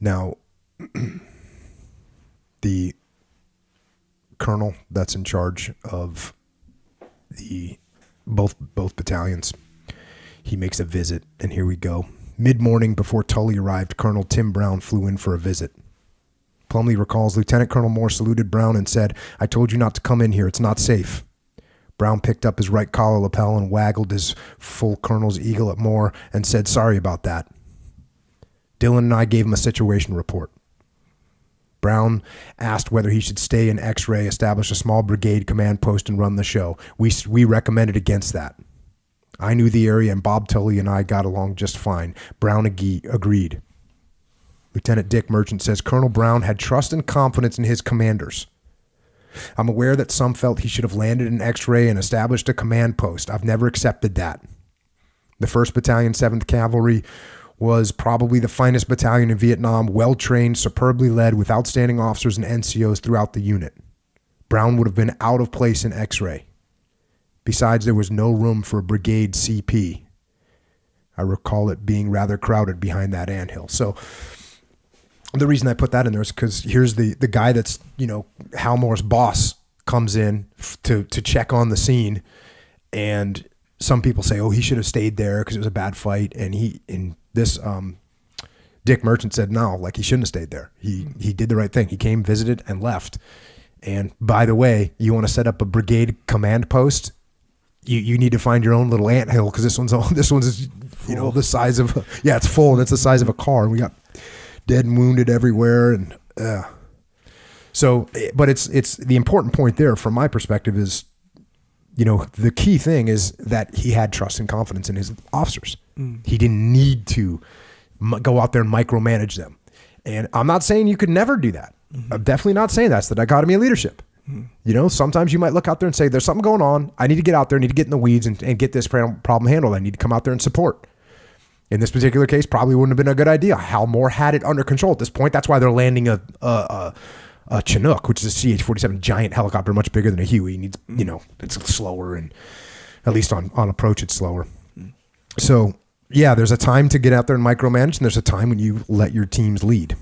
Now, the colonel that's in charge of the both battalions, he makes a visit, and here we go. Mid-morning before Tully arrived, Colonel Tim Brown flew in for a visit. Plumlee recalls Lieutenant Colonel Moore saluted Brown and said, "I told you not to come in here. It's not safe." Brown picked up his right collar lapel and waggled his full colonel's eagle at Moore and said, "Sorry about that." Dylan and I gave him a situation report. Brown asked whether he should stay in X-ray, establish a small brigade command post, and run the show. We recommended against that. I knew the area, and Bob Tully and I got along just fine. Brown agreed. Lieutenant Dick Merchant says Colonel Brown had trust and confidence in his commanders. I'm aware that some felt he should have landed in X-ray and established a command post. I've never accepted that. The 1st Battalion, 7th Cavalry was probably the finest battalion in Vietnam, well-trained, superbly led, with outstanding officers and NCOs throughout the unit. Brown would have been out of place in X-ray. Besides, there was no room for a brigade CP. I recall it being rather crowded behind that anthill. So the reason I put that in there is because here's the guy that's, Hal Moore's boss comes in to check on the scene, and some people say, oh, he should have stayed there because it was a bad fight. And Dick Merchant said, no, like he shouldn't have stayed there. He did the right thing. He came, visited, and left. And by the way, you want to set up a brigade command post, you need to find your own little anthill, because this one's the size of it's full, and it's the size of a car, and we got dead and wounded everywhere, and so. But it's the important point there from my perspective is, the key thing is that he had trust and confidence in his officers. He didn't need to go out there and micromanage them. And I'm not saying you could never do that. I'm definitely not saying that's the dichotomy of leadership. Sometimes you might look out there and say, there's something going on. I need to get out there. I need to get in the weeds and get this problem handled. I need to come out there and support. In this particular case, probably wouldn't have been a good idea. Hal Moore had it under control at this point. That's why they're landing a Chinook, which is a CH-47 giant helicopter, much bigger than a Huey. It needs, it's slower, and at least on approach, it's slower. So, yeah, there's a time to get out there and micromanage, and there's a time when you let your teams lead.